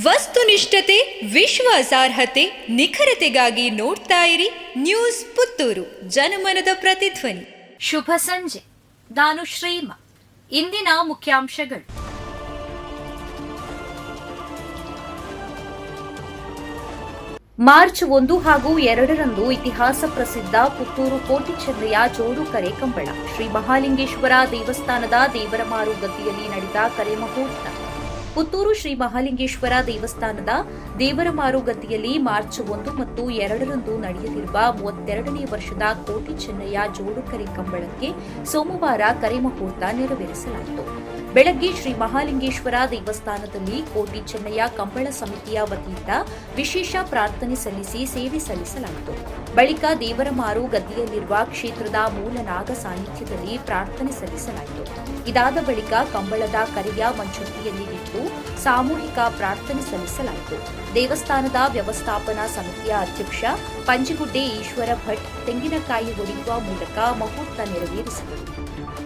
ವಸ್ತುನಿಷ್ಠತೆ, ವಿಶ್ವಾಸಾರ್ಹತೆ, ನಿಖರತೆಗಾಗಿ ನೋಡ್ತಾ ಇರಿ ನ್ಯೂಸ್ ಪುತ್ತೂರು, ಜನಮನದ ಪ್ರತಿಧ್ವನಿ. ಶುಭ ಸಂಜೆ. ನಾನು ಶ್ರೀಮಾ. ಇಂದಿನ ಮುಖ್ಯಾಂಶಗಳು. ಮಾರ್ಚ್ 1 ಹಾಗೂ 2ರಂದು ಇತಿಹಾಸ ಪ್ರಸಿದ್ಧ ಪುತ್ತೂರು ಕೋಟಿ ಚೆನ್ನಯ್ಯ ಜೋಡು ಕರೆ ಕಂಬಳ. ಶ್ರೀ ಮಹಾಲಿಂಗೇಶ್ವರ ದೇವಸ್ಥಾನದ ದೇವರಮಾರು ಗದ್ದಿಯಲ್ಲಿ ನಡೆದ ಕರೆ ಮುಹೂರ್ತ. ಪುತ್ತೂರು ಶ್ರೀ ಮಹಾಲಿಂಗೇಶ್ವರ ದೇವಸ್ಥಾನದ ದೇವರಮಾರು ಗದ್ದಿಯಲ್ಲಿ ಮಾರ್ಚ್ 1 ಮತ್ತು 2ರಂದು ನಡೆಯಲಿರುವ 32ನೇ ವರ್ಷದ ಕೋಟಿ ಚೆನ್ನಯ್ಯ ಜೋಡು ಕರೆ ಕಂಬಳಕ್ಕೆ ಸೋಮವಾರ ಕರೆ ಮುಹೂರ್ತ ನೆರವೇರಿಸಲಾಯಿತು. ಬೆಳಗ್ಗೆ ಶ್ರೀ ಮಹಾಲಿಂಗೇಶ್ವರ ದೇವಸ್ಥಾನದಲ್ಲಿ ಕೋಟಿ ಚೆನ್ನಯ್ಯ ಕಂಬಳ ಸಮಿತಿಯ ವತಿಯಿಂದ ವಿಶೇಷ ಪ್ರಾರ್ಥನೆ ಸಲ್ಲಿಸಿ ಸೇವೆ ಸಲ್ಲಿಸಲಾಯಿತು. ಬಳಿಕ ದೇವರಮಾರು ಗದ್ದಿಯಲ್ಲಿರುವ ಕ್ಷೇತ್ರದ ಮೂಲ ನಾಗ ಸಾನ್ನಿಧ್ಯದಲ್ಲಿ ಪ್ರಾರ್ಥನೆ ಸಲ್ಲಿಸಲಾಯಿತು. ಇದಾದ ಬಳಿಕ ಕಂಬಳದ ಕರೆಯ ಮಂಚೂಟಿಯಲ್ಲಿ ಇಟ್ಟು ಸಾಮೂಹಿಕ ಪ್ರಾರ್ಥನೆ ಸಲ್ಲಿಸಲಾಯಿತು. ದೇವಸ್ಥಾನದ ವ್ಯವಸ್ಥಾಪನಾ ಸಮಿತಿಯ ಅಧ್ಯಕ್ಷ ಪಂಜಿಗುಡ್ಡೆ ಈಶ್ವರ ಭಟ್ ತೆಂಗಿನಕಾಯಿ ಒಡೆಯುವ ಮೂಲಕ ಮುಹೂರ್ತ ನೆರವೇರಿಸಿದರು.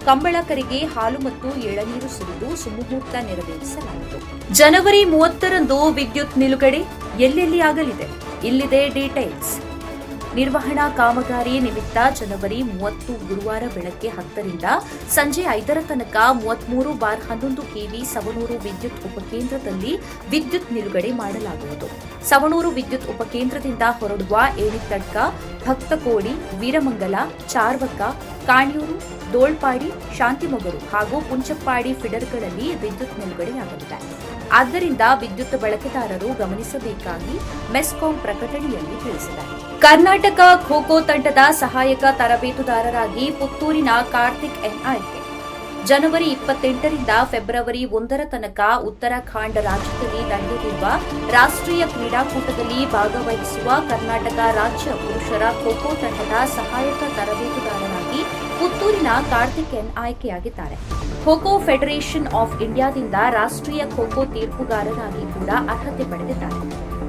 ಕಂಬಳ ಕರೆಗೆ ಹಾಲು ಮತ್ತು ಎಳನೀರು ಸುರಿದು ಸುಮುಹೂರ್ತ ನೆರವೇರಿಸಲಾಯಿತು. ಜನವರಿ 30ರಂದು ವಿದ್ಯುತ್ ನಿಲುಗಡೆ ಎಲ್ಲೆಲ್ಲಿ ಆಗಲಿದೆ? ಇಲ್ಲಿದೆ ಡೀಟೇಲ್ಸ್. ನಿರ್ವಹಣಾ ಕಾಮಗಾರಿ ನಿಮಿತ್ತ ಜನವರಿ 30 ಗುರುವಾರ ಬೆಳಗ್ಗೆ 10ರಿಂದ ಸಂಜೆ 5ರ ತನಕ 33/11 ಕೆವಿ ಸವಣೂರು ವಿದ್ಯುತ್ ಉಪಕೇಂದ್ರದಲ್ಲಿ ವಿದ್ಯುತ್ ನಿಲುಗಡೆ ಮಾಡಲಾಗುವುದು. ಸವಣೂರು ವಿದ್ಯುತ್ ಉಪಕೇಂದ್ರದಿಂದ ಹೊರಡುವ ಏಣಿತಡ್ಕ, ಭಕ್ತಕೋಡಿ, ವೀರಮಂಗಲ, ಚಾರ್ವಕ್ಕ, ಕಾಣ್ಯೂರು, ದೋಳ್ಪಾಡಿ, ಶಾಂತಿಮೊಗರು ಹಾಗೂ ಪುಂಚಪ್ಪಾಡಿ ಫಿಡರ್ಗಳಲ್ಲಿ ವಿದ್ಯುತ್ ನಿಲುಗಡೆಯಾಗಲಿದೆ. ಆದ್ದರಿಂದ ವಿದ್ಯುತ್ ಬಳಕೆದಾರರು ಗಮನಿಸಬೇಕಾಗಿ ಮೆಸ್ಕಾಂ ಪ್ರಕಟಣೆಯಲ್ಲಿ ತಿಳಿಸಿದೆ. ಕರ್ನಾಟಕ ಖೋ ಖೋ ತಂಡದ ಸಹಾಯಕ ತರಬೇತುದಾರರಾಗಿ ಪುತ್ತೂರಿನ ಕಾರ್ತಿಕ್ ಎನ್ ಆಯ್ಕೆ. ಜನವರಿ 28ರಿಂದ ಫೆಬ್ರವರಿ 1ರ ತನಕ ಉತ್ತರಾಖಂಡ್ ರಾಜ್ಯದಲ್ಲಿ ನಡೆಯಲಿರುವ ರಾಷ್ಟ್ರೀಯ ಕ್ರೀಡಾಕೂಟದಲ್ಲಿ ಭಾಗವಹಿಸುವ ಕರ್ನಾಟಕ ರಾಜ್ಯ ಪುರುಷರ ಖೋ ಖೋ ತಂಡದ ಸಹಾಯಕ ತರಬೇತುದಾರರಾಗಿ ಪುತ್ತೂರಿನ ಕಾರ್ತಿಕ್ ಎನ್ ಆಯ್ಕೆಯಾಗಿದ್ದಾರೆ. ಖೋ ಖೋ ಫೆಡರೇಷನ್ ಆಫ್ ಇಂಡಿಯಾದಿಂದ ರಾಷ್ಟ್ರೀಯ ಖೋ ಖೋ ತೀರ್ಪುಗಾರರಾಗಿ ಕೂಡ ಅರ್ಹತೆ ಪಡೆದಿದ್ದಾರೆ.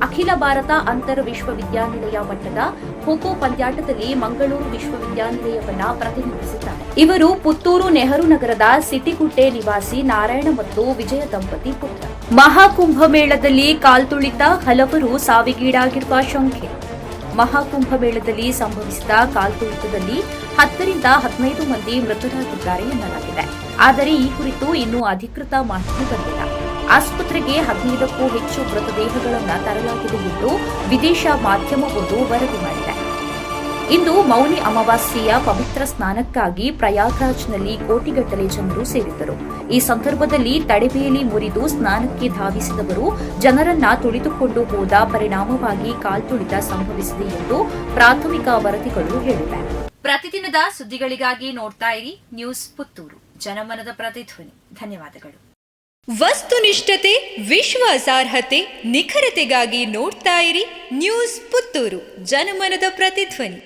ಅಖಿಲ ಭಾರತ ಅಂತರ್ ವಿಶ್ವವಿದ್ಯಾನಿಲಯ ಮಟ್ಟದ ಖೋ ಖೋ ಪಂದ್ಯಾಟದಲ್ಲಿ ಮಂಗಳೂರು ವಿಶ್ವವಿದ್ಯಾನಿಲಯವನ್ನ ಪ್ರತಿನಿಧಿಸಿದ್ದಾರೆ. ಇವರು ಪುತ್ತೂರು ನೆಹರು ನಗರದ ಸಿಟಿಗುಡ್ಡೆ ನಿವಾಸಿ ನಾರಾಯಣ ಮತ್ತು ವಿಜಯ ದಂಪತಿ ಪುತ್ರ. ಮಹಾಕುಂಭಮೇಳದಲ್ಲಿ ಕಾಲ್ತುಳಿತ, ಹಲವರು ಸಾವಿಗೀಡಾಗಿರುವ ಶಂಕೆ. ಮಹಾಕುಂಭಮೇಳದಲ್ಲಿ ಸಂಭವಿಸಿದ ಕಾಲ್ತುಳಿತದಲ್ಲಿ 10ರಿಂದ 15 ಮಂದಿ ಮೃತರಾಗಿದ್ದಾರೆ ಎನ್ನಲಾಗಿದೆ. ಆದರೆ ಈ ಕುರಿತು ಇನ್ನೂ ಅಧಿಕೃತ ಮಾಹಿತಿ ಬಂದಿಲ್ಲ. ಆಸ್ಪತ್ರೆಗೆ 15ಕ್ಕೂ ಹೆಚ್ಚು ಮೃತದೇಹಗಳನ್ನು ತರಲಾಗಿದೆ ಎಂದು ವಿದೇಶ ಮಾಧ್ಯಮವೊಂದು ವರದಿ ಮಾಡಿದೆ. ಇಂದು ಮೌನಿ ಅಮಾವಾಸ್ಯೆಯ ಪವಿತ್ರ ಸ್ನಾನಕ್ಕಾಗಿ ಪ್ರಯಾಗ್ರಾಜ್ನಲ್ಲಿ ಕೋಟಿಗಟ್ಟಲೆ ಜನರು ಸೇರಿದ್ದರು. ಈ ಸಂದರ್ಭದಲ್ಲಿ ತಡೆಬೇಲಿ ಮುರಿದು ಸ್ನಾನಕ್ಕೆ ಧಾವಿಸಿದವರು ಜನರನ್ನ ತುಳಿದುಕೊಂಡು ಹೋದ ಪರಿಣಾಮವಾಗಿ ಕಾಲ್ತುಳಿತ ಸಂಭವಿಸಿದೆ ಎಂದು ಪ್ರಾಥಮಿಕ ವರದಿಗಳು ಹೇಳಿವೆ. ಪ್ರತಿದಿನದ ಸುದ್ದಿಗಳಿಗಾಗಿ ನೋಡ್ತಾ ಇರಿ ನ್ಯೂಸ್ ಪುತ್ತೂರು, ಜನಮನದ ಪ್ರತಿಧ್ವನಿ. ಧನ್ಯವಾದಗಳು. ವಸ್ತುನಿಷ್ಠತೆ, ವಿಶ್ವಾಸಾರ್ಹತೆ, ನಿಖರತೆಗಾಗಿ ನೋಡ್ತಾ ಇರಿ ನ್ಯೂಸ್ ಪುತ್ತೂರು, ಜನಮನದ ಪ್ರತಿಧ್ವನಿ.